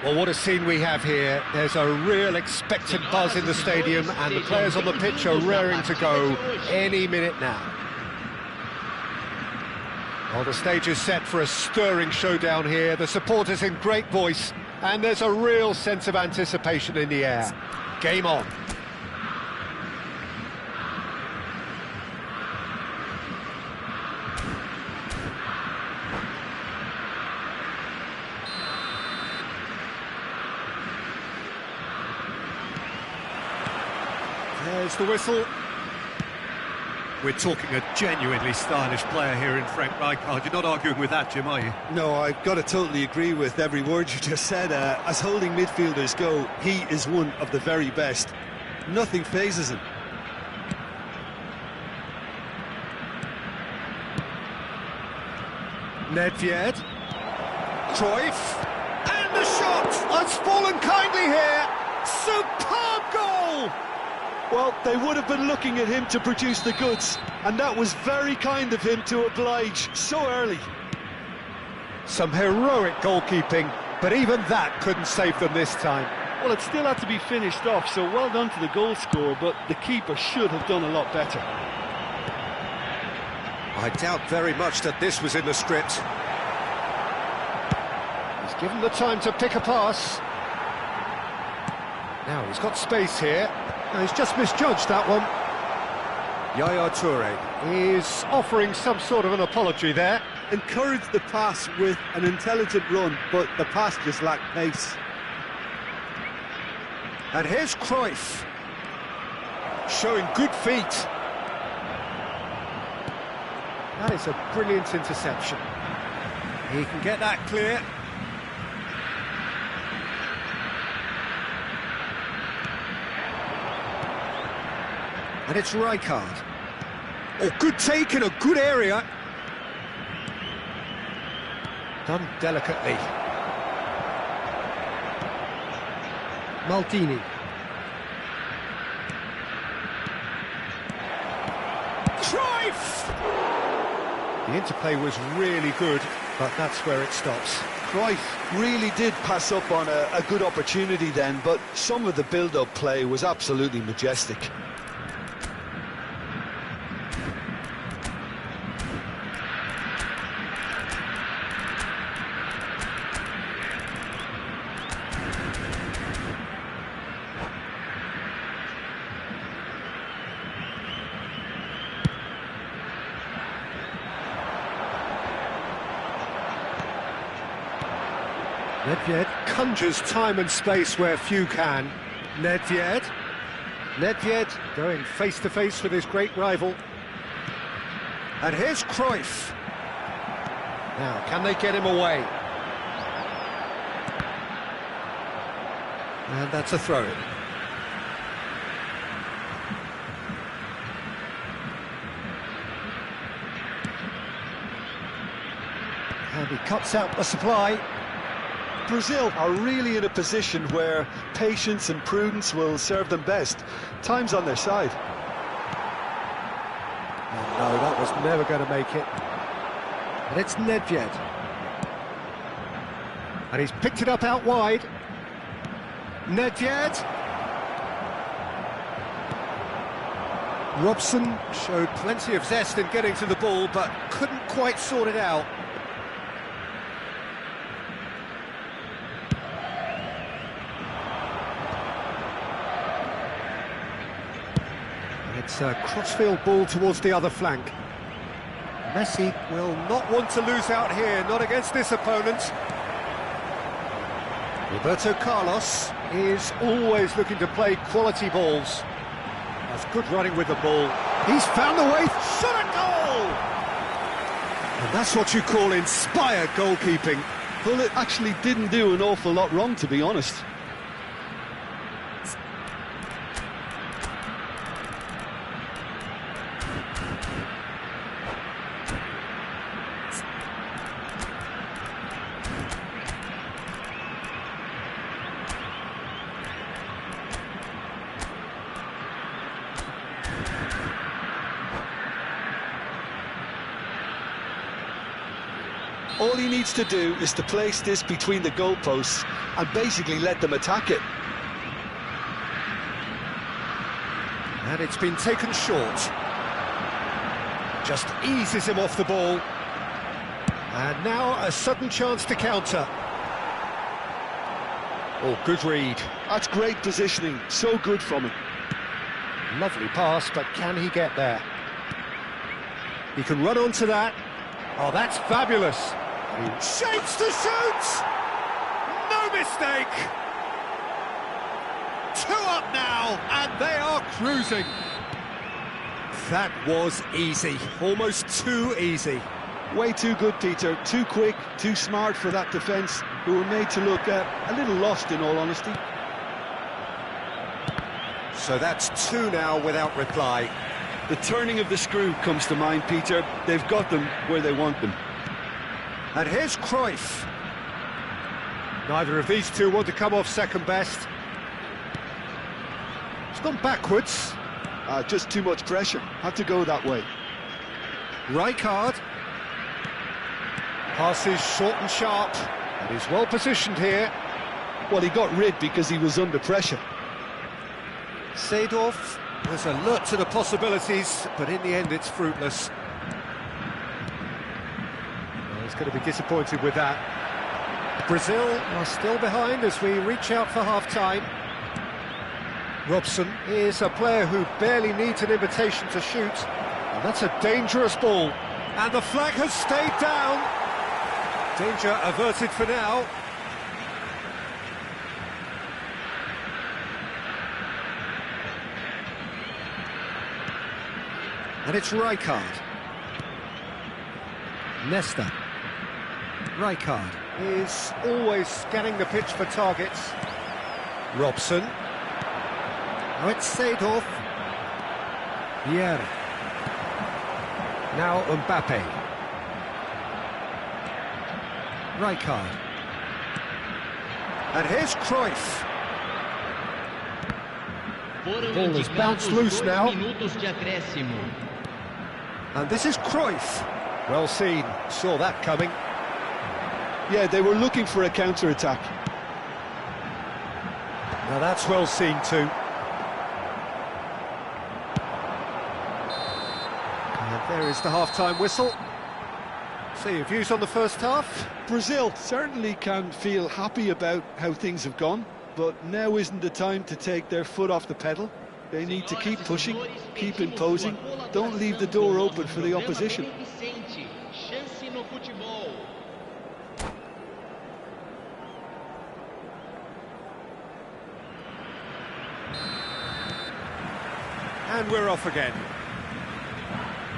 Well, what a scene we have here. There's a real expectant buzz in the stadium, and the players on the pitch are raring to go any minute now. Well, the stage is set for a stirring showdown here. The supporters in great voice, and there's a real sense of anticipation in the air. Game on. There's the whistle. We're talking a genuinely stylish player here in Frank Rijkaard. You're not arguing with that, Jim, are you? No, I've got to totally agree with every word you just said. As holding midfielders go, he is one of the very best. Nothing phases him. Nedved. Cruyff. And the shot! It's fallen kindly here. Superb goal! Well, they would have been looking at him to produce the goods, and that was very kind of him to oblige so early. Some heroic goalkeeping, but even that couldn't save them this time. Well, it still had to be finished off, so well done to the goal scorer, but the keeper should have done a lot better. I doubt very much that this was in the script. He's given the time to pick a pass. Now he's got space here. No, he's just misjudged that one. Yaya Toure is offering some sort of an apology there. Encouraged the pass with an intelligent run, but the pass just lacked pace. And here's Cruyff, showing good feet. That is a brilliant interception. He can get that clear. And it's Rijkaard. Oh, good take in a good area. Done delicately. Maldini. Cruyff! The interplay was really good, but that's where it stops. Cruyff really did pass up on a good opportunity then, but some of the build-up play was absolutely majestic. Nedved conjures time and space where few can. Nedved going face-to-face with his great rival. And here's Cruyff. Now, can they get him away? And that's a throw-in. And he cuts out the supply. Brazil are really in a position where patience and prudence will serve them best. Time's on their side. Oh, no, that was never going to make it. And it's Nedved. And he's picked it up out wide. Nedved. Robson showed plenty of zest in getting to the ball, but couldn't quite sort it out. It's a crossfield ball towards the other flank. Messi will not want to lose out here, not against this opponent. Roberto Carlos is always looking to play quality balls. That's good running with the ball. He's found a way, shot a goal! And that's what you call inspired goalkeeping. Well, it actually didn't do an awful lot wrong, to be honest. All he needs to do is to place this between the goalposts and basically let them attack it. And it's been taken short. Just eases him off the ball. And now a sudden chance to counter. Oh, good read. That's great positioning, so good from him. Lovely pass, but can he get there? He can run onto that. Oh, that's fabulous. He shapes to shoot! No mistake! 2 up now, and they are cruising. That was easy, almost too easy. Way too good, Peter. Too quick, too smart for that defence, who were made to look a little lost, in all honesty. So that's 2 now without reply. The turning of the screw comes to mind, Peter. They've got them where they want them. And here's Cruyff. Neither of these two want to come off second best. It's gone backwards. Just too much pressure. Had to go that way. Rijkaard. Passes short and sharp. And he's well positioned here. Well, he got rid because he was under pressure. Seedorf was alert to the possibilities, but in the end it's fruitless. Well, he's going to be disappointed with that. Brazil are still behind as we reach out for half-time. Robson is a player who barely needs an invitation to shoot, and that's a dangerous ball. And the flag has stayed down. Danger averted for now. And it's Rijkaard. Nesta. Rijkaard is always scanning the pitch for targets. Robson. Now it's Seedorf. Vieira. Now Mbappe. Rijkaard. And here's Cruyff. The ball has bounced loose now. And this is Cruyff. Well seen, saw that coming. Yeah, they were looking for a counter-attack. Now that's well seen too. And there is the half-time whistle. So your views on the first half? Brazil certainly can feel happy about how things have gone, but now isn't the time to take their foot off the pedal. They need to keep pushing, keep imposing, don't leave the door open for the opposition. And we're off again.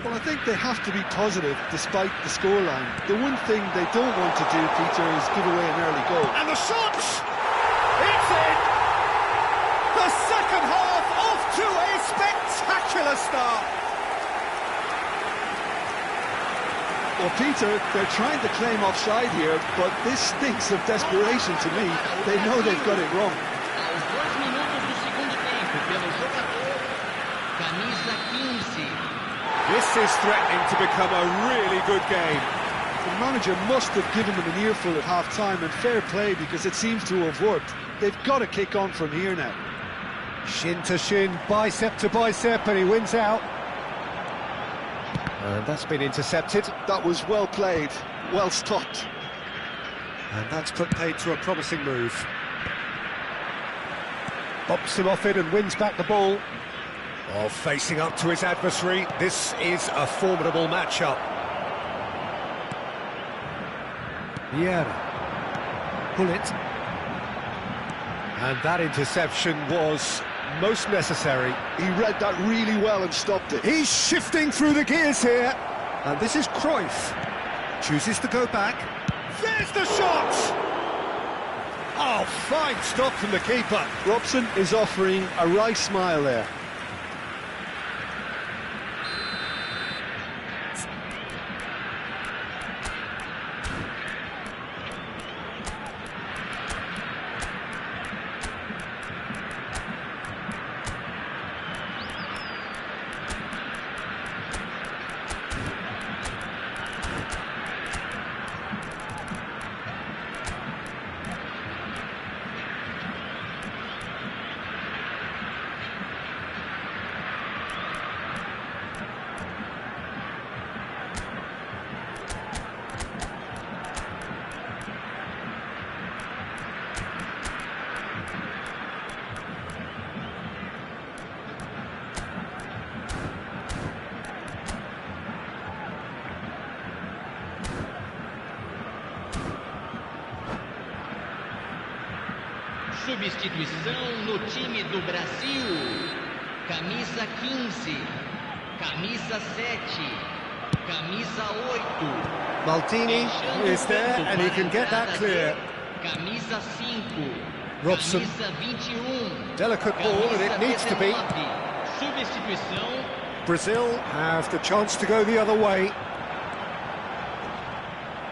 Well, I think they have to be positive despite the scoreline. The one thing they don't want to do, Peter, is give away an early goal. And the shot! It's in! The second half off to a spectacular start. Well, Peter, they're trying to claim offside here, but this stinks of desperation to me. They know they've got it wrong. This is threatening to become a really good game. The manager must have given them an earful at half-time, and fair play, because it seems to have worked. They've got to kick on from here now. Shin to shin, bicep to bicep, and he wins out. And that's been intercepted. That was well played, well stopped. And that's put paid to a promising move. Bops him off it and wins back the ball. Oh, facing up to his adversary, this is a formidable matchup. Vieira. Pull it. And that interception was most necessary. He read that really well and stopped it. He's shifting through the gears here. And this is Cruyff. Chooses to go back. There's the shot! Oh, fine stop from the keeper. Robson is offering a wry smile there. Substituição no time do Brasil. Camisa 15, camisa 7, camisa 8. Maldini is there and he can get that clear. Camisa 5, Robson. camisa 21. Delicate ball and it needs to be. Substituição. Brazil have the chance to go the other way.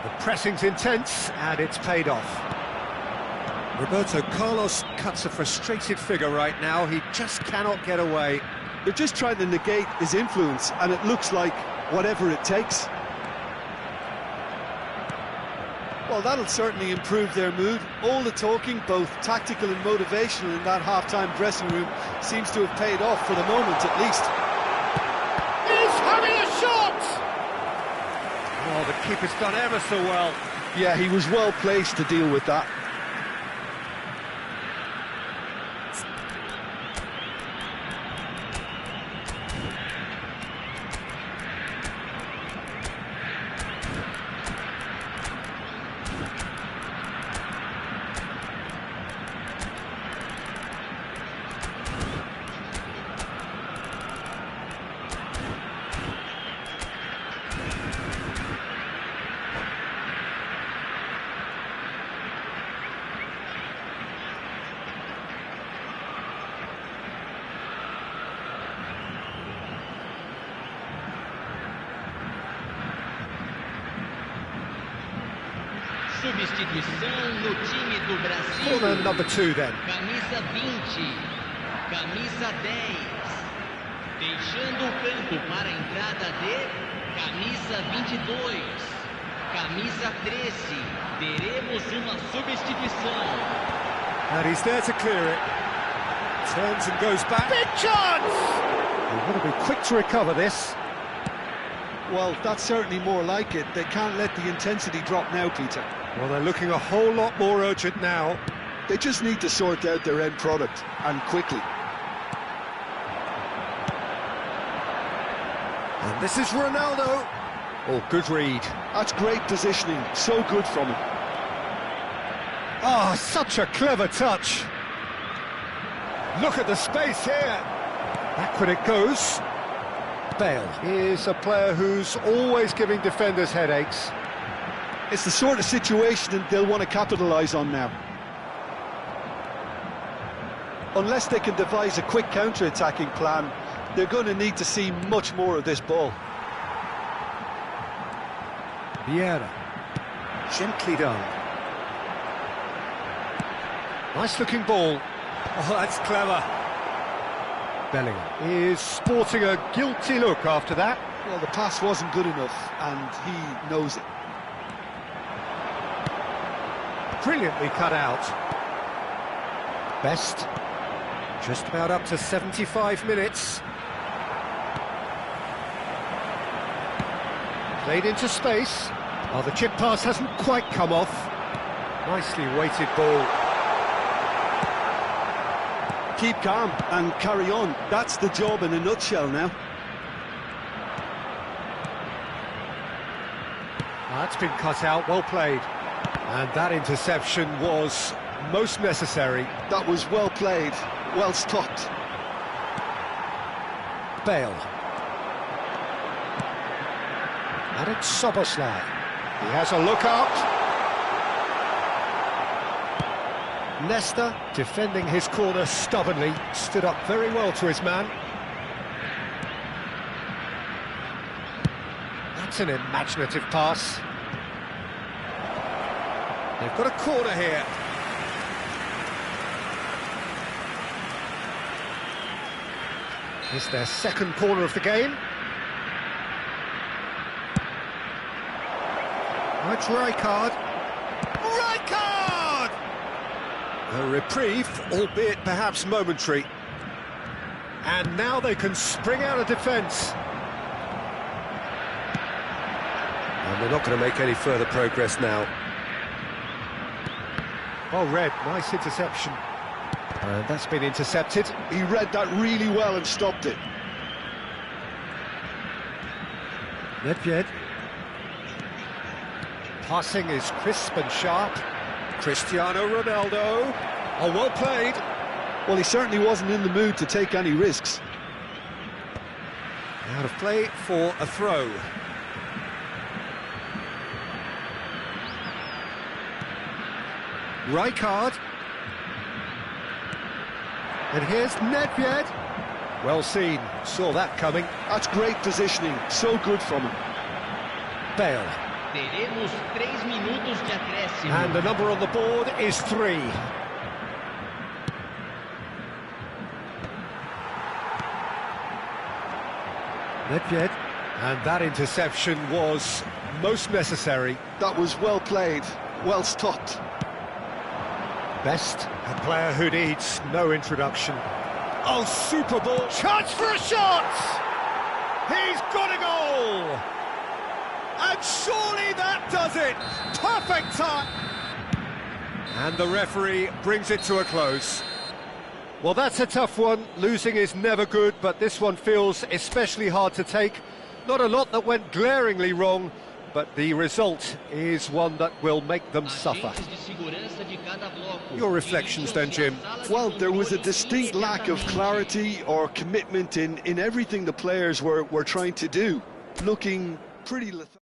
The pressing's intense and it's paid off. Roberto Carlos cuts a frustrated figure right now. He just cannot get away. They're just trying to negate his influence, and it looks like whatever it takes. Well, that'll certainly improve their mood. All the talking, both tactical and motivational, in that half-time dressing room seems to have paid off for the moment, at least. He's having a shot! Oh, the keeper's done ever so well. Yeah, he was well placed to deal with that. Substituição no time do Brasil. Corner number 2 then. Camisa 20, camisa 10. Deixando o campo para a entrada de camisa 22, camisa 13. Teremos uma substituição. And he's there to clear it. Turns and goes back. Big chance! They've got to be quick to recover this. Well, that's certainly more like it. They can't let the intensity drop now, Peter. Well, they're looking a whole lot more urgent now. They just need to sort out their end product, and quickly. And this is Ronaldo. Oh, good read. That's great positioning. So good from him. Oh, such a clever touch. Look at the space here. Backward it goes. Bale is a player who's always giving defenders headaches. It's the sort of situation that they'll want to capitalise on now. Unless they can devise a quick counter-attacking plan, they're going to need to see much more of this ball. Vieira. Gently done. Nice looking ball. Oh, that's clever. Bellingham is sporting a guilty look after that. Well, the pass wasn't good enough, and he knows it. Brilliantly cut out. Best. Just about up to 75 minutes. Played into space. Oh, the chip pass hasn't quite come off. Nicely weighted ball. Keep calm and carry on. That's the job in a nutshell now. That's been cut out, well played. And that interception was most necessary. That was well played, well stopped. Bale. And it's Soboslai. He has a look out. Nesta, defending his corner stubbornly, stood up very well to his man. That's an imaginative pass. They've got a corner here. It's their second corner of the game. That's Rijkaard. Rijkaard! A reprieve, albeit perhaps momentary. And now they can spring out of defence. And they're not going to make any further progress now. Oh, Red, nice interception. And that's been intercepted. He read that really well and stopped it. Nedved. Passing is crisp and sharp. Cristiano Ronaldo. Oh, well played. Well, he certainly wasn't in the mood to take any risks. Out of play for a throw. Rijkaard. And here's Nedved. Well seen, saw that coming. That's great positioning, so good from him. Bale. Teremos 3 minutos de acréscimo. And the number on the board is 3. Nedved. And that interception was most necessary. That was well played, well stopped. Best, a player who needs no introduction. Oh, super ball. Chance for a shot! He's got a goal! And surely that does it! Perfect time! And the referee brings it to a close. Well, that's a tough one. Losing is never good, but this one feels especially hard to take. Not a lot that went glaringly wrong, but the result is one that will make them suffer. Your reflections then, Jim? Well, there was a distinct lack of clarity or commitment in everything the players were trying to do. Looking pretty lethargic.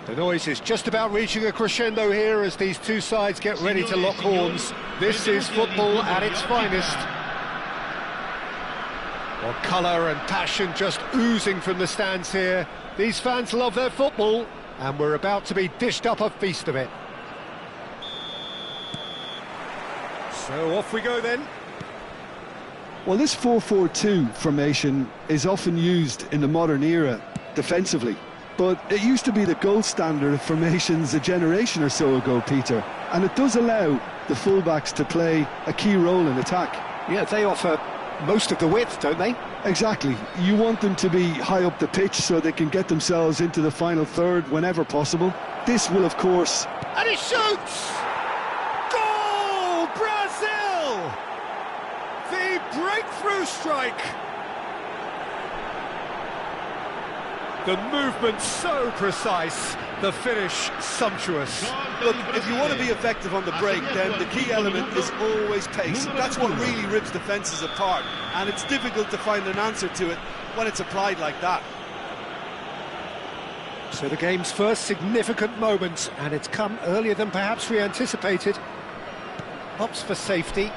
The noise is just about reaching a crescendo here as these two sides get ready to lock horns. This is football at its finest. Well, colour and passion just oozing from the stands here. These fans love their football, and we're about to be dished up a feast of it. So off we go then. Well, this 4-4-2 formation is often used in the modern era defensively, but it used to be the gold standard of formations a generation or so ago, Peter, and it does allow the fullbacks to play a key role in attack. Yeah, they offer most of the width, don't they? Exactly. You want them to be high up the pitch so they can get themselves into the final third whenever possible. This will, of course... And he shoots! Goal! Brazil! The breakthrough strike! The movement so precise, the finish sumptuous. Look, if you want to be effective on the break, then the key element is always pace. That's what really rips defences apart, and it's difficult to find an answer to it when it's applied like that. So the game's first significant moment, and it's come earlier than perhaps we anticipated. Opts for safety.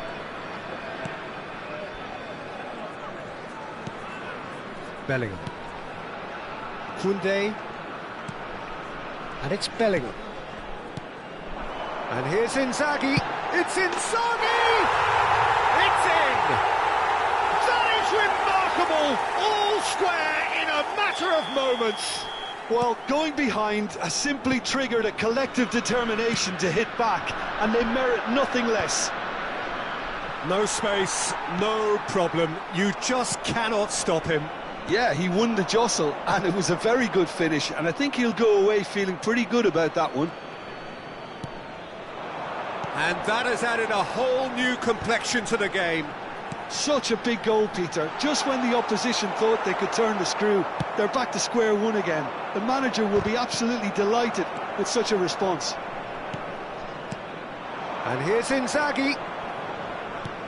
Bellingham. Koundé, and it's Bellingham. And here's Inzaghi. It's Inzaghi! It's in! That is remarkable! All square in a matter of moments. Well, going behind has simply triggered a collective determination to hit back, and they merit nothing less. No space, no problem. You just cannot stop him. Yeah, he won the jostle, and it was a very good finish, and I think he'll go away feeling pretty good about that one. And that has added a whole new complexion to the game. Such a big goal, Peter. Just when the opposition thought they could turn the screw, they're back to square one again. The manager will be absolutely delighted with such a response. And here's Inzaghi.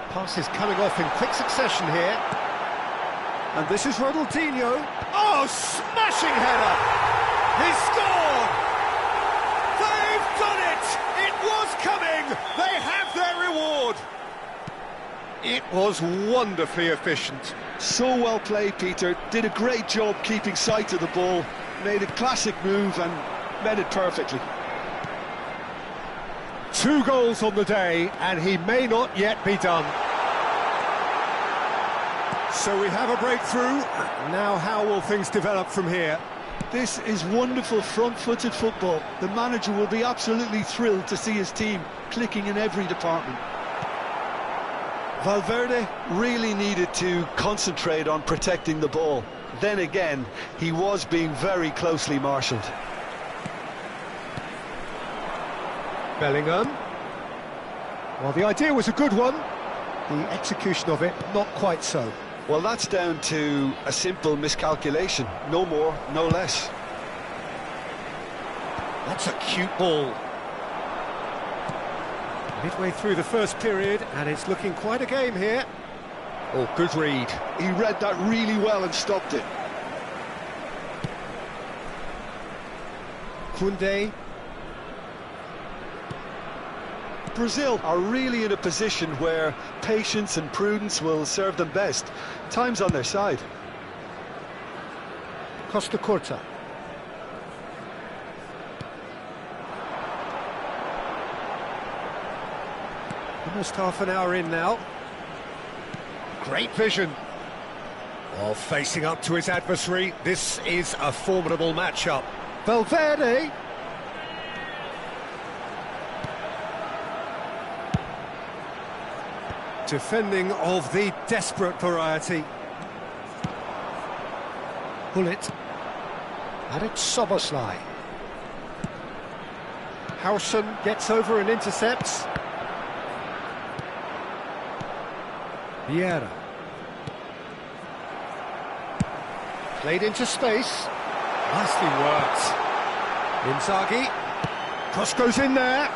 Pass is coming off in quick succession here. And this is Ronaldinho. Oh, smashing header! He's scored! They've done it! It was coming! They have their reward! It was wonderfully efficient. So well played, Peter. Did a great job keeping sight of the ball. Made a classic move and met it perfectly. 2 goals on the day, and he may not yet be done. So we have a breakthrough. Now how will things develop from here? This is wonderful front-footed football. The manager will be absolutely thrilled to see his team clicking in every department. Valverde really needed to concentrate on protecting the ball. Then again, he was being very closely marshalled. Bellingham. Well, the idea was a good one. The execution of it, not quite so. Well, that's down to a simple miscalculation. No more, no less. That's a cute ball. Midway through the first period, and it's looking quite a game here. Oh, good read. He read that really well and stopped it. Koundé. Brazil are really in a position where patience and prudence will serve them best. Time's on their side. Costa Curta. Almost half an hour in now. Great vision. While facing up to his adversary, this is a formidable matchup. Valverde. Defending of the desperate variety. Bullet. And it's Soboslai. Howson gets over and intercepts. Vieira. Played into space. Nicely worked. Inzaghi. Cross goes in there.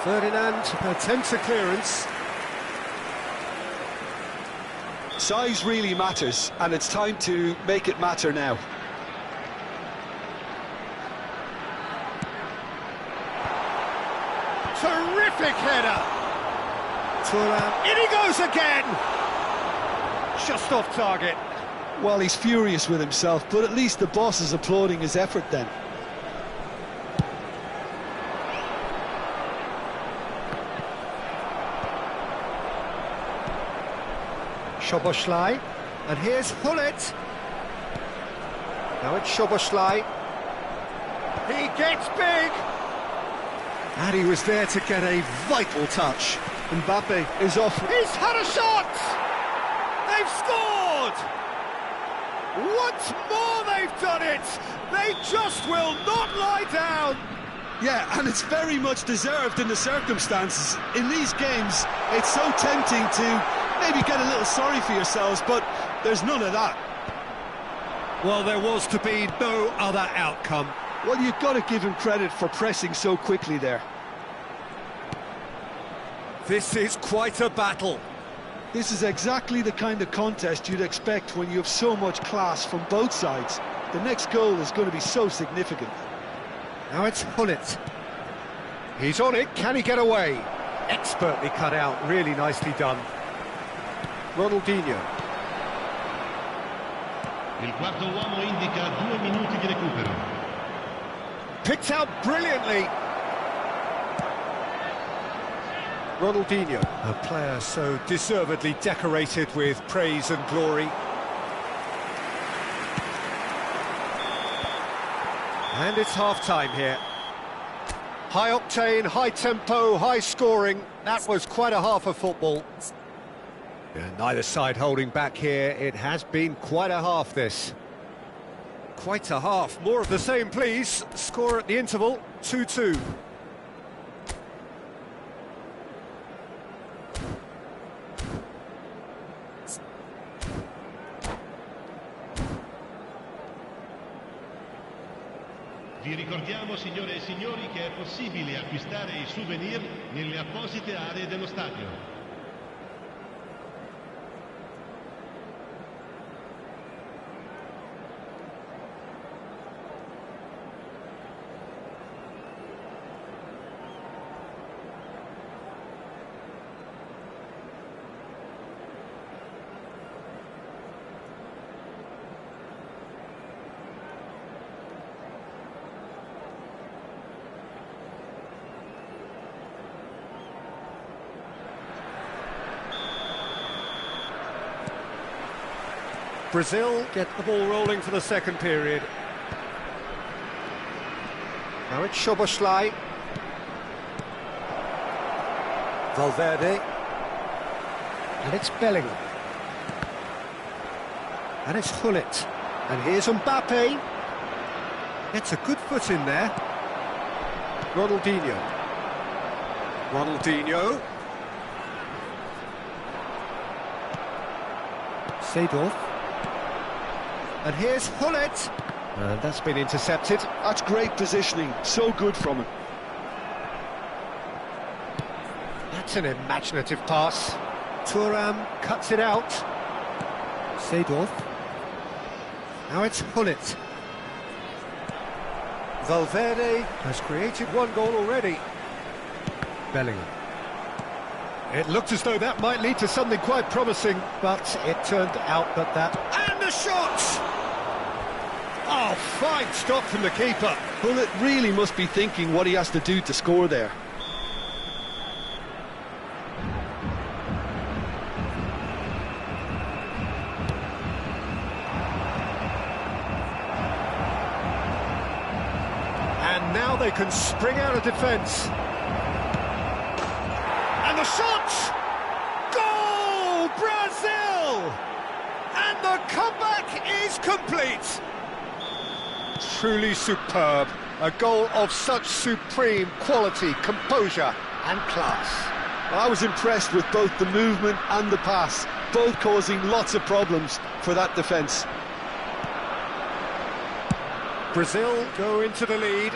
Ferdinand attempts a clearance. Size really matters, and it's time to make it matter now. Terrific header! Thuram, in he goes again! Just off target. Well, he's furious with himself, but at least the boss is applauding his effort then. Szoboszlai, and here's Hullet. Now it's Szoboszlai. He gets big! And he was there to get a vital touch. Mbappe is off. He's had a shot! They've scored! Once more they've done it! They just will not lie down! Yeah, and it's very much deserved in the circumstances. In these games, it's so tempting to maybe get a little sorry for yourselves, but there's none of that. Well, there was to be no other outcome. Well, you've got to give him credit for pressing so quickly there. This is quite a battle. This is exactly the kind of contest you'd expect when you have so much class from both sides. The next goal is going to be so significant. Now it's Hullet. He's on it, can he get away? Expertly cut out, really nicely done. Ronaldinho. Il quarto uomo indica 2 minuti di recupero. Picked out brilliantly. Ronaldinho, a player so deservedly decorated with praise and glory. And it's half-time here. High octane, high tempo, high scoring. That was quite a half of football. And neither side holding back here. It has been quite a half, this. Quite a half. More of the same, please. Score at the interval, 2-2. Vi ricordiamo, signore e signori, che è possibile acquistare i souvenir nelle apposite aree dello stadio. Brazil get the ball rolling for the second period. Now it's Szoboszlai. Valverde. And it's Bellingham. And it's Hullet. And here's Mbappe. Gets a good foot in there. Ronaldinho. Ronaldinho. Seedorf. And here's Hullet. And that's been intercepted. That's great positioning, so good from him. That's an imaginative pass. Thuram cuts it out. Seedorf. Now it's Hullet. Valverde has created one goal already. Bellingham. It looked as though that might lead to something quite promising, but it turned out that... And the shot! Oh, fine stop from the keeper. Hullet really must be thinking what he has to do to score there. And now they can spring out of defence. And the shot! Goal! Brazil! And the comeback is complete. Truly superb. A goal of such supreme quality, composure and class. I was impressed with both the movement and the pass, both causing lots of problems for that defence. Brazil go into the lead.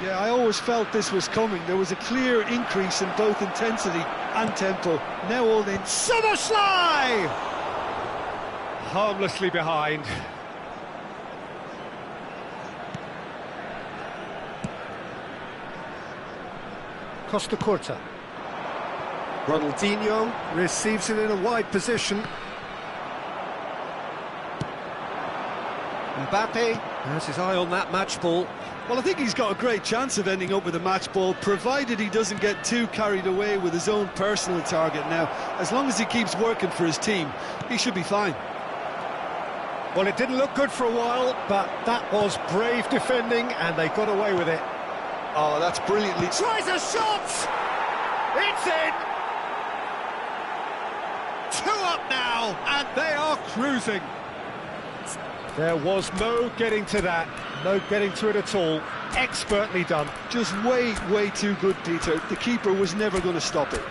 Yeah, I always felt this was coming. There was a clear increase in both intensity and tempo. Now all in. Szoboszlai! Harmlessly behind. Costa Curta. Ronaldinho receives it in a wide position. Mbappe has his eye on that match ball. Well, I think he's got a great chance of ending up with a match ball, provided he doesn't get too carried away with his own personal target now. As long as he keeps working for his team, he should be fine. Well, it didn't look good for a while, but that was brave defending, and they got away with it. Oh, that's brilliantly... Tries a shot! It's in! 2 up now, and they are cruising. There was no getting to that, no getting to it at all. Expertly done. Just way too good, Peter. The keeper was never going to stop it.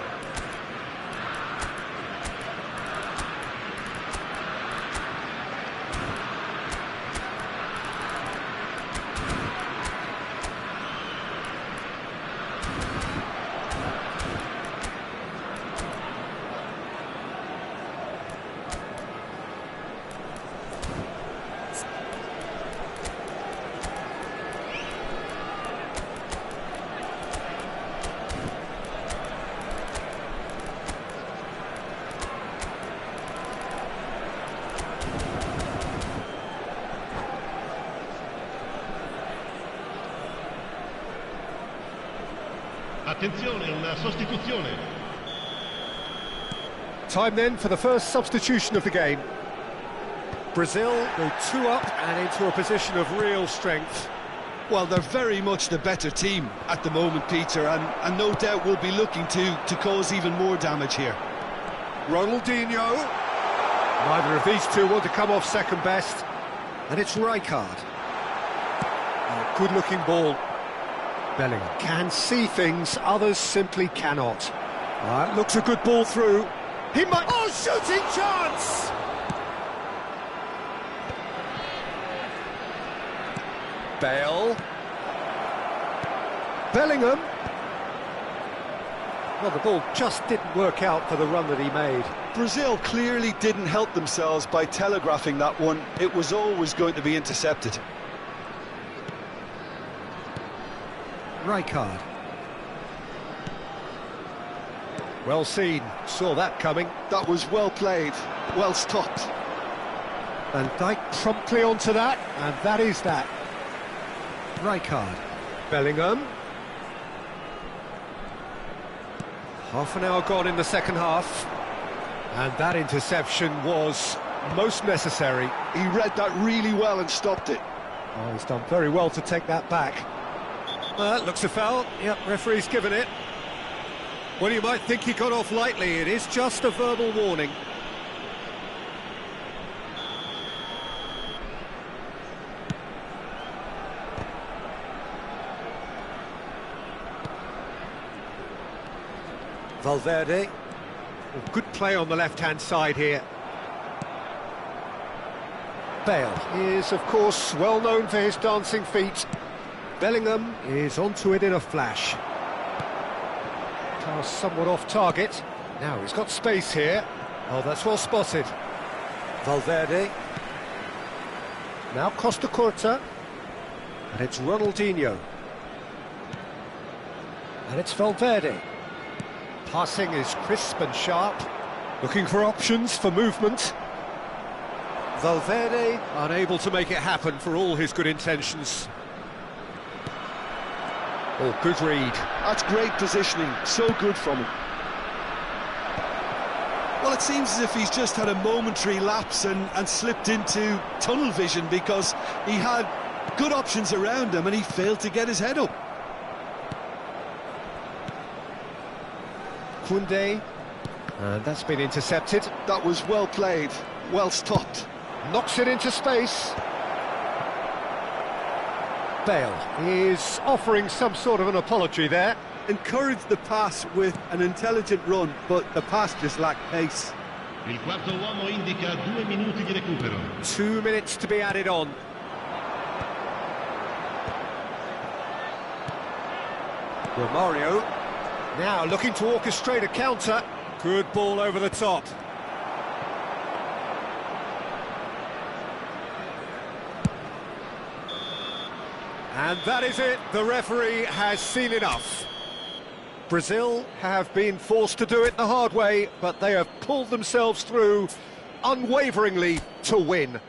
Attenzione, una sostituzione. Time then for the first substitution of the game. Brazil go 2 up and into a position of real strength. Well, they're very much the better team at the moment, Peter, and no doubt will be looking to cause even more damage here. Ronaldinho. Neither of these two want to come off second best. And it's Rijkaard. A good-looking ball. Bellingham can see things, others simply cannot. Looks a good ball through. He might... Oh, shooting chance! Bale. Bellingham. Well, the ball just didn't work out for the run that he made. Brazil clearly didn't help themselves by telegraphing that one. It was always going to be intercepted. Rijkaard. Well seen, saw that coming. That was well played, well stopped. Van Dijk promptly onto that, and that is that. Rijkaard. Bellingham. Half an hour gone in the second half. And that interception was most necessary. He read that really well and stopped it. Oh, he's done very well to take that back. Looks a foul. Yep, referee's given it. Well, you might think he got off lightly. It is just a verbal warning. Valverde. Oh, good play on the left-hand side here. Bale is, of course, well known for his dancing feet. Bellingham is onto it in a flash. Pass somewhat off target. Now he's got space here. Oh, that's well spotted. Valverde. Now Costa Curta. And it's Ronaldinho. And it's Valverde. Passing is crisp and sharp. Looking for options for movement. Valverde unable to make it happen for all his good intentions. Oh, good read. That's great positioning, so good from him. Well, it seems as if he's just had a momentary lapse and slipped into tunnel vision, because he had good options around him and he failed to get his head up. Koundé, and that's been intercepted. That was well played, well stopped. Knocks it into space. Bale is offering some sort of an apology there. Encouraged the pass with an intelligent run, but the pass just lacked pace. Il quarto uomo indica 2 minuti di recupero. 2 minutes to be added on. Romario, now looking to orchestrate a counter. Good ball over the top. And that is it, the referee has seen enough. Brazil have been forced to do it the hard way, but they have pulled themselves through unwaveringly to win.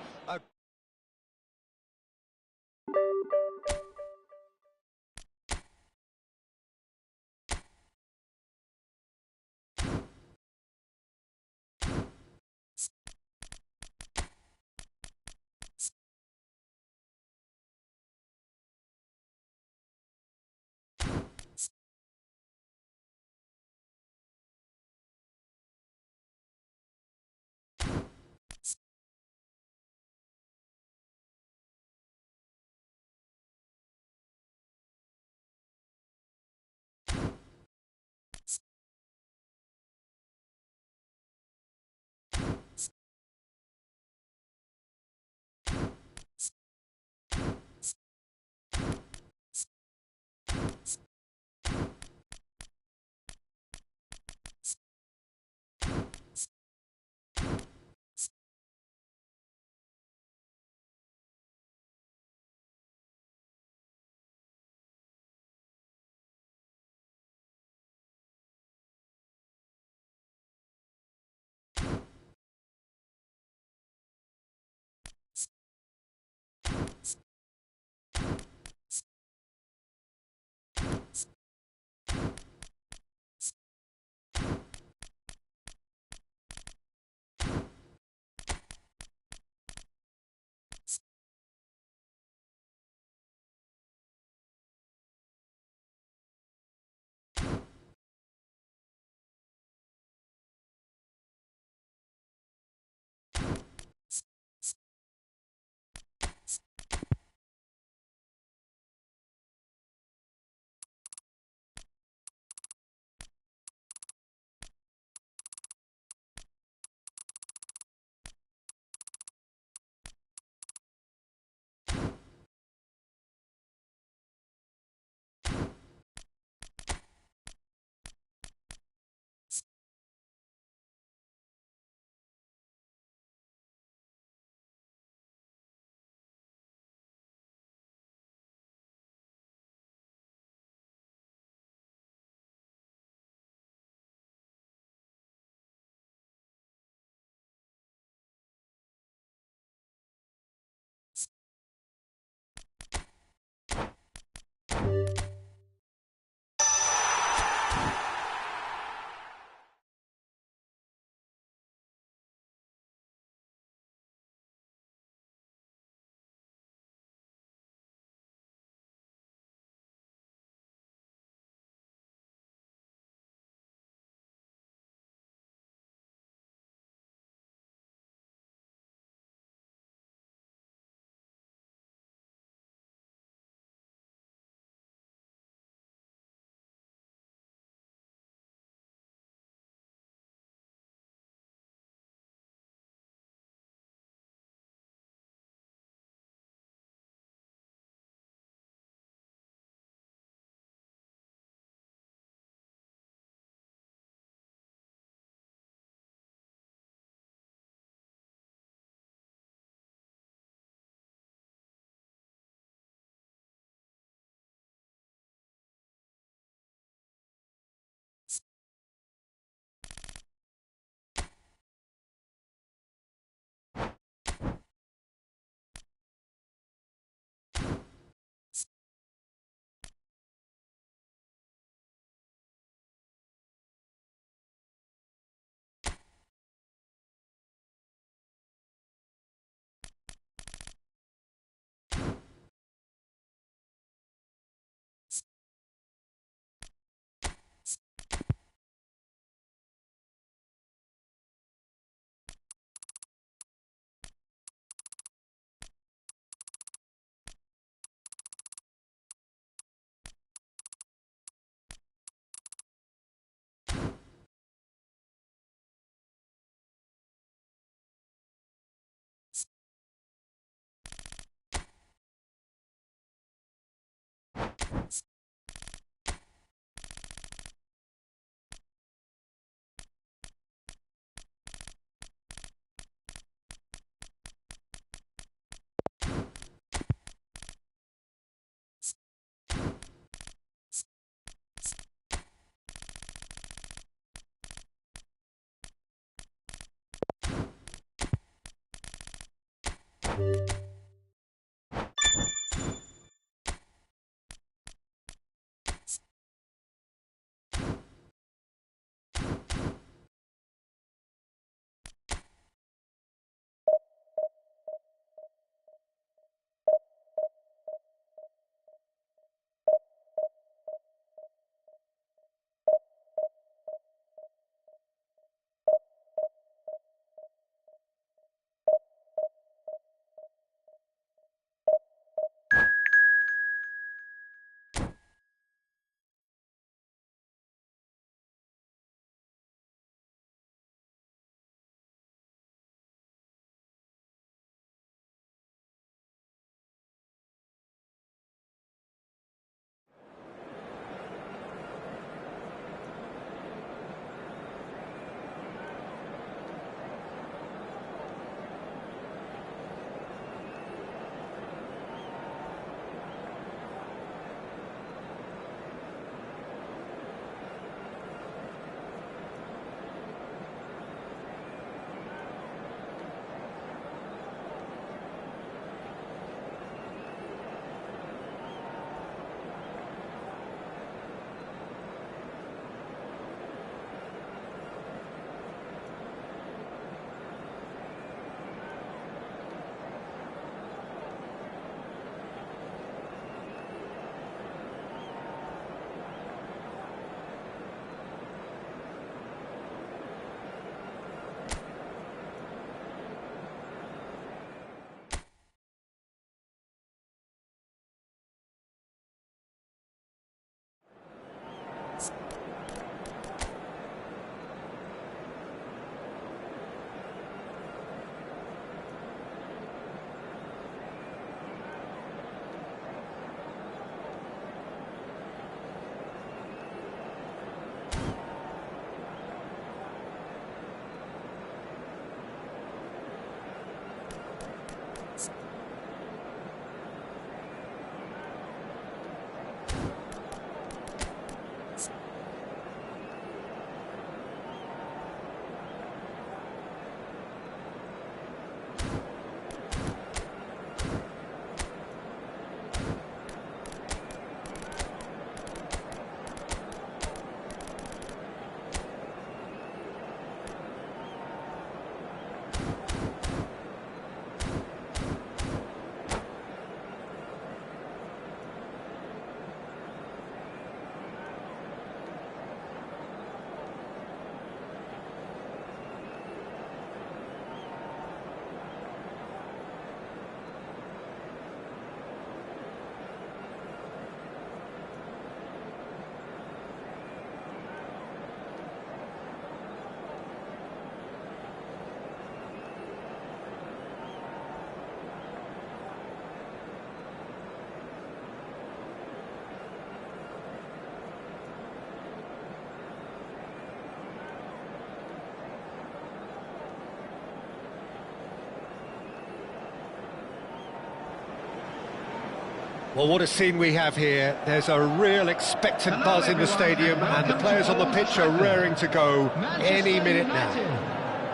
Well, what a scene we have here. There's a real expectant buzz in the stadium, and the players on the pitch are raring to go any minute now.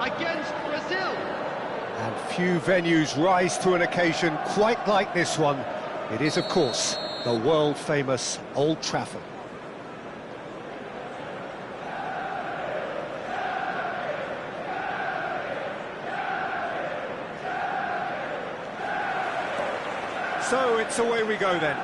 Against Brazil. And few venues rise to an occasion quite like this one. It is, of course, the world-famous Old Trafford. So it's away we go then.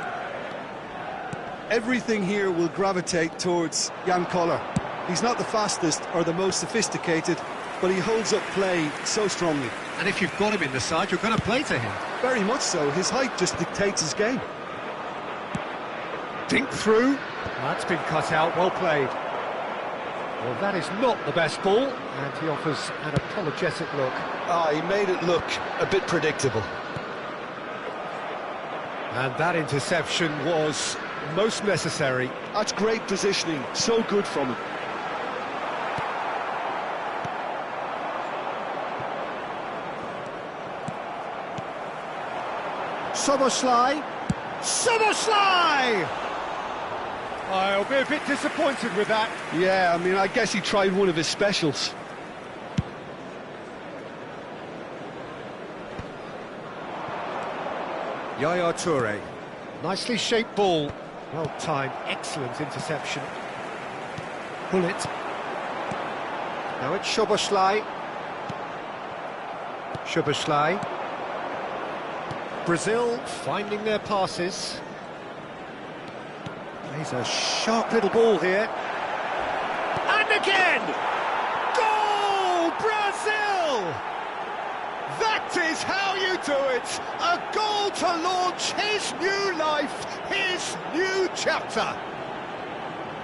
Everything here will gravitate towards Jan Koller. He's not the fastest or the most sophisticated, but he holds up play so strongly. And if you've got him in the side, you're going to play to him. Very much so. His height just dictates his game. Dink through. That's been cut out. Well played. Well, that is not the best ball, and he offers an apologetic look. He made it look a bit predictable. And that interception was most necessary. That's great positioning. So good from him. Soboslai. Soboslai! I'll be a bit disappointed with that. Yeah, I mean, I guess he tried one of his specials. Yaya Toure. Nicely shaped ball. Well timed, excellent interception. Pull it. Now it's Szoboszlai. Szoboszlai. Brazil finding their passes. Plays a sharp little ball here. And again! Goal! Brazil! That is how you do it! A goal to launch his new life, his new chapter.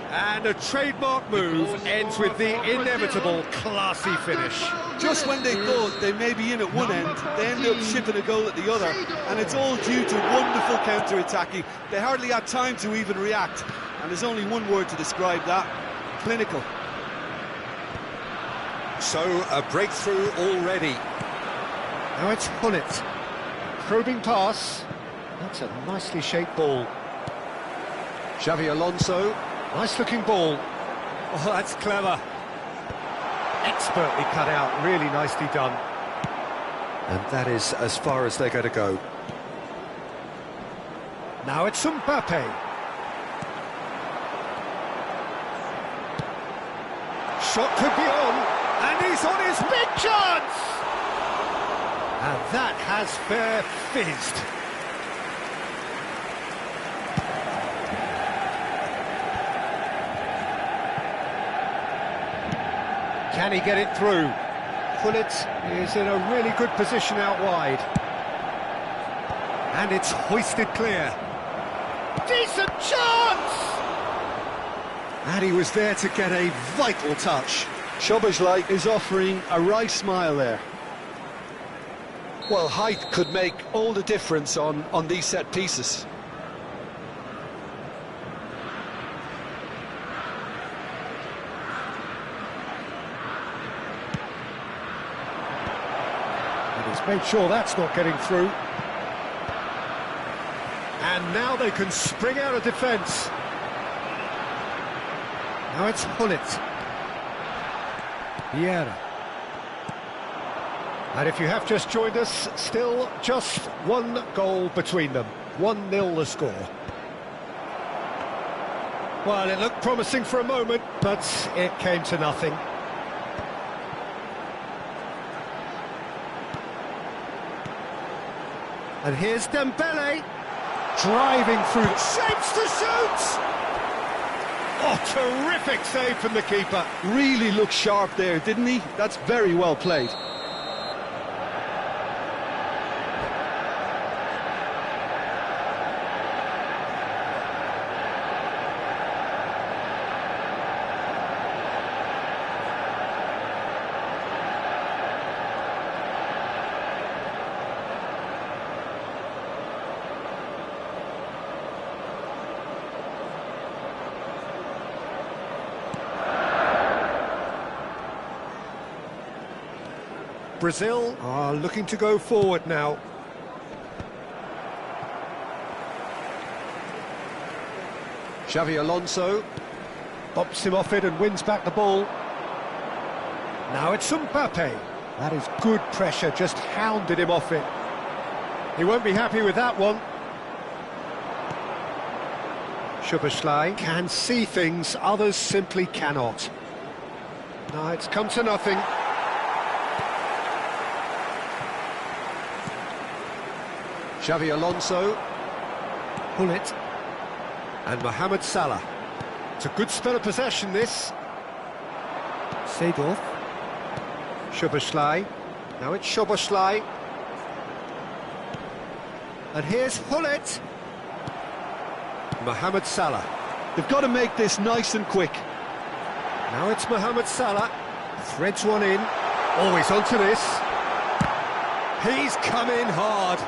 And a trademark move ends with the inevitable classy finish. Just when they thought they may be in at one end, they end up shipping a goal at the other, and it's all due to wonderful counter-attacking. They hardly had time to even react, and there's only one word to describe that: clinical. So, a breakthrough already. Now it's Hullet. Probing pass. That's a nicely shaped ball. Xavi Alonso. Nice-looking ball. Oh, that's clever. Expertly cut out, really nicely done. And that is as far as they're going to go. Now it's Mbappe. Shot could be on, and he's on his big chance! And that has fair fizzed. Can he get it through? Hullet is in a really good position out wide. And it's hoisted clear. Decent chance! And he was there to get a vital touch. Szoboszlai is offering a right smile there. Well, height could make all the difference on these set pieces. He's made sure that's not getting through. And now they can spring out of defence. Now it's Hullet. Vieira. And if you have just joined us, still just one goal between them. 1-0 the score. Well, it looked promising for a moment, but it came to nothing. And here's Dembele, driving through, shapes to shoot! Oh, terrific save from the keeper. Really looked sharp there, didn't he? That's very well played. Brazil are looking to go forward now. Xavi Alonso bops him off it and wins back the ball. Now it's Mbappe. That is good pressure, just hounded him off it. He won't be happy with that one. Szoboszlai can see things others simply cannot. Now it's come to nothing. Xavi Alonso, Hullet, and Mohamed Salah. It's a good spell of possession, this. Seedorf, Szoboszlai, now it's Szoboszlai. And here's Hullet. Mohamed Salah. They've got to make this nice and quick. Now it's Mohamed Salah, threads one in. Oh, he's onto this. He's come in hard.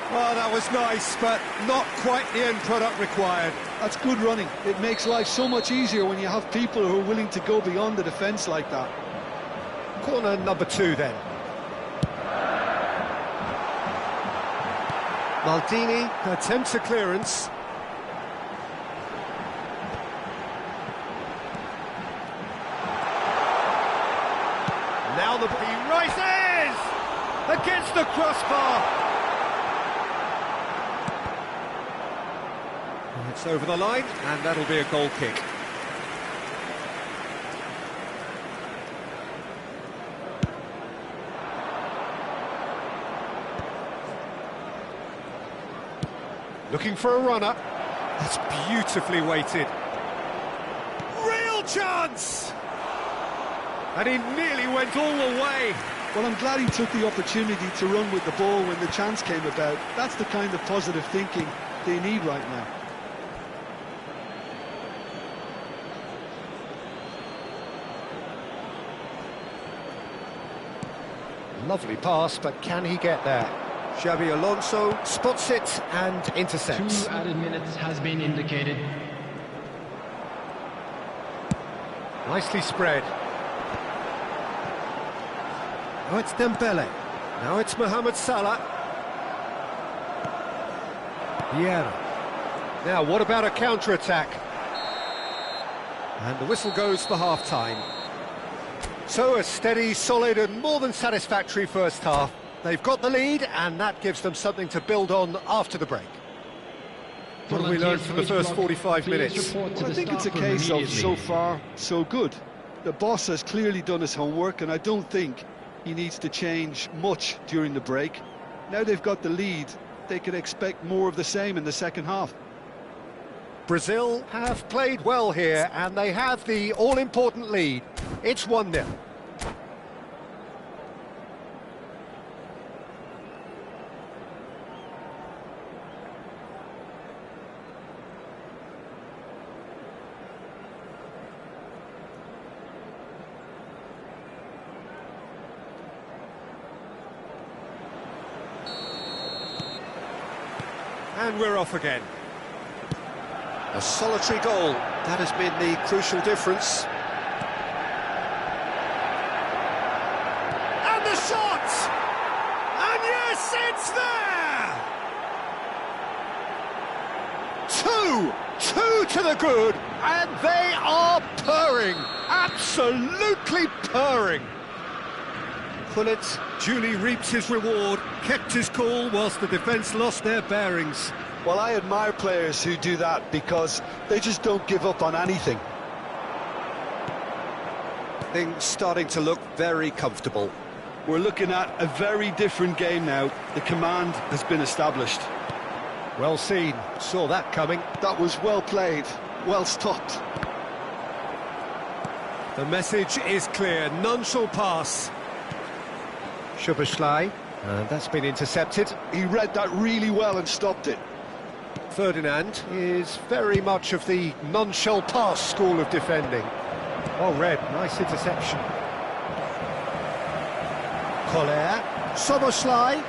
Oh, that was nice, but not quite the end product required. That's good running. It makes life so much easier when you have people who are willing to go beyond the defence like that. Corner number 2 then. Maldini attempts a clearance. Now he rises! Against the crossbar! It's over the line, and that'll be a goal kick. Looking for a runner. That's beautifully weighted. Real chance! And he nearly went all the way. Well, I'm glad he took the opportunity to run with the ball when the chance came about. That's the kind of positive thinking they need right now. Lovely pass, but can he get there? Xabi Alonso spots it and intercepts. 2 added minutes has been indicated. Nicely spread. Now it's Dembele. Now it's Mohamed Salah. Vieira. Now, what about a counter-attack? And the whistle goes for half-time. So a steady, solid and more than satisfactory first half. They've got the lead, and that gives them something to build on after the break. What have we learned from the first 45 minutes? Well, I think it's a case of so far, so good. The boss has clearly done his homework, and I don't think he needs to change much during the break. Now they've got the lead, they could expect more of the same in the second half. Brazil have played well here, and they have the all-important lead. It's 1-0. And we're off again. A solitary goal, that has been the crucial difference. And the shot! And yes, it's there! Two to the good, and they are purring, absolutely purring. Pullet duly reaps his reward, kept his cool whilst the defence lost their bearings. Well, I admire players who do that because they just don't give up on anything. Things starting to look very comfortable. We're looking at a very different game now. The command has been established. Well seen, saw that coming. That was well played, well stopped. The message is clear, none shall pass. Szoboszlai, and that's been intercepted. He read that really well and stopped it. Ferdinand is very much of the none shall pass school of defending. Well read, nice interception. Koller, Szoboszlai.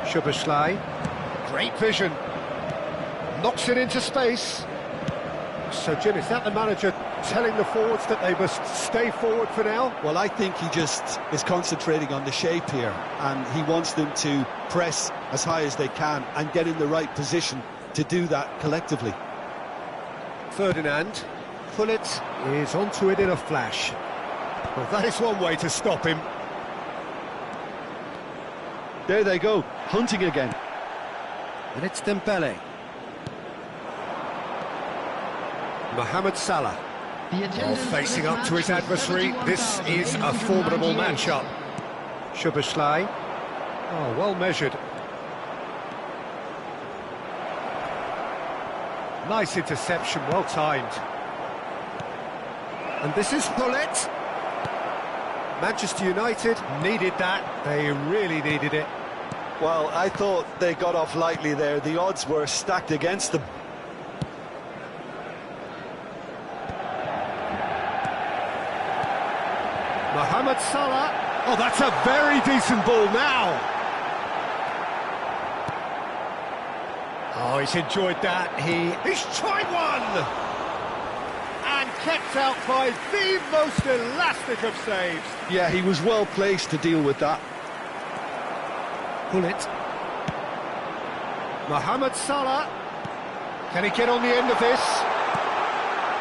Szoboszlai, great vision. Knocks it into space. So, Jim, is that the manager telling the forwards that they must stay forward for now? Well, I think he just is concentrating on the shape here, and he wants them to press as high as they can and get in the right position to do that collectively. Ferdinand, Pullet is onto it in a flash. Well, that is one way to stop him. There they go, hunting again. And it's Dembele. Mohamed Salah. While facing up to his adversary, this is a formidable matchup. Szoboszlai. Oh, well measured. Nice interception, well timed. And this is Pullet. Manchester United needed that. They really needed it. Well, I thought they got off lightly there. The odds were stacked against them. Mohamed Salah. Oh, that's a very decent ball now. Oh, he's enjoyed that. He's tried one. And kept out by the most elastic of saves. Yeah, he was well placed to deal with that. Pullet. Mohamed Salah. Can he get on the end of this?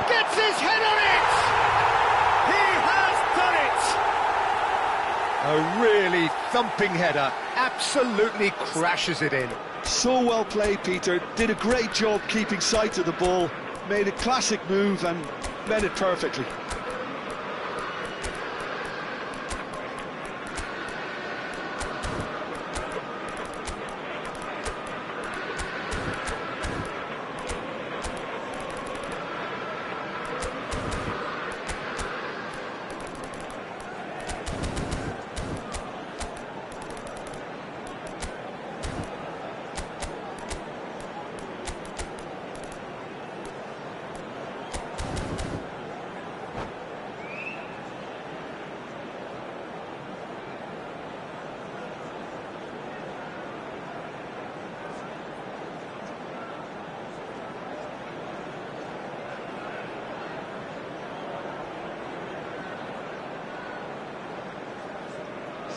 Gets his head on it! He has done it! A really thumping header. Absolutely crashes it in. So well played, Peter. Did a great job keeping sight of the ball, made a classic move and met it perfectly.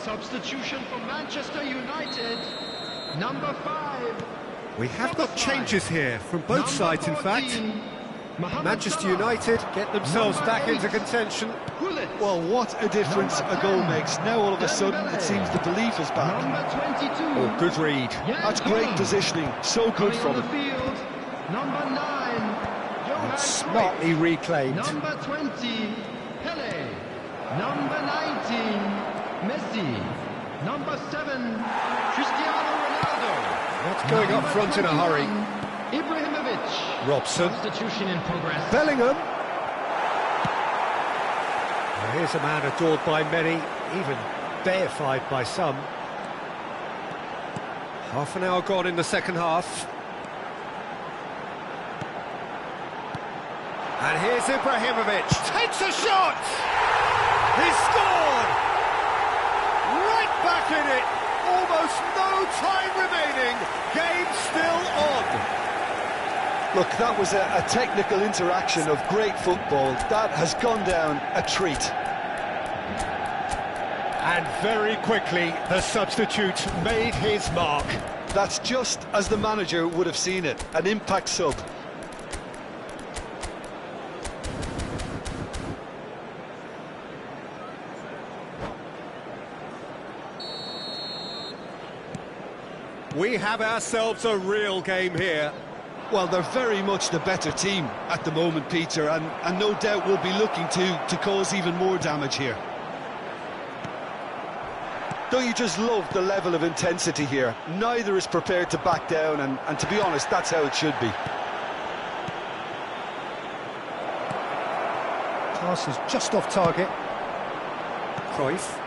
Substitution for Manchester United, number 5. We have got changes here from both sides, in fact. Manchester United get themselves back into contention. Well, what a difference a goal makes. Now all of a sudden it seems the belief is back. Number 22. Oh, good read. That's great positioning, so good from the him. field, number 9. Johan Smartly reclaimed. Number 20, Pele. Number 19, Messi. Number 7, Cristiano Ronaldo. That's going up front in a hurry. Ibrahimovic. Robson. Substitution in progress. Bellingham. Now here's a man adored by many, even deified by some. Half an hour gone in the second half. And here's Ibrahimovic. Takes a shot! He's scored! Right back in it! Almost no time remaining. Game still on. Look, that was a technical interaction of great football. That has gone down a treat. And very quickly, the substitute made his mark. That's just as the manager would have seen it, an impact sub. We have ourselves a real game here. Well, they're very much the better team at the moment, Peter, and no doubt will be looking to cause even more damage here. Don't you just love the level of intensity here? Neither is prepared to back down, and to be honest, that's how it should be. Pass is just off target. Cruyff.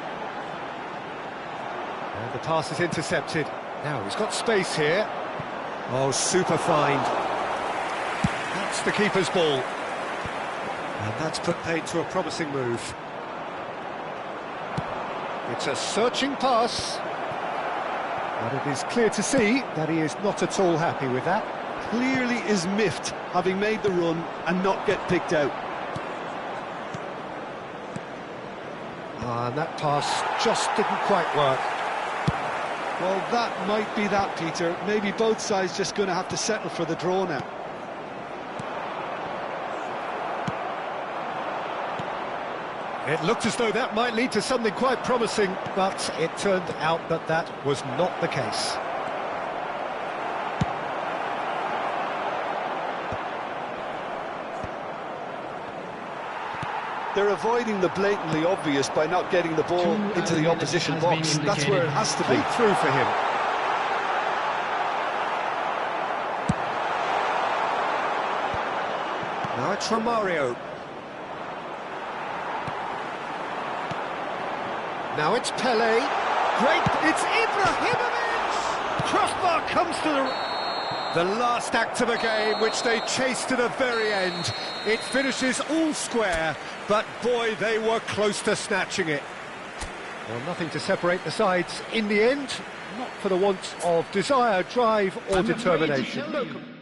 And the pass is intercepted. Now he's got space here. Oh, super find. That's the keeper's ball. And that's put paid to a promising move. It's a searching pass. But it is clear to see that he is not at all happy with that. Clearly is miffed, having made the run and not get picked out. And that pass just didn't quite work. Well, that might be that, Peter. Maybe both sides just going to have to settle for the draw now. It looked as though that might lead to something quite promising, but it turned out that that was not the case. They're avoiding the blatantly obvious by not getting the ball into the opposition box. That's where it has to be. Through for him. Now it's Romario. Now it's Pele. Great, it's Ibrahimovic! Crossbar comes to the last act of a game, which they chased to the very end. It finishes all square, but boy, they were close to snatching it. Well, nothing to separate the sides in the end, not for the want of desire, drive or determination.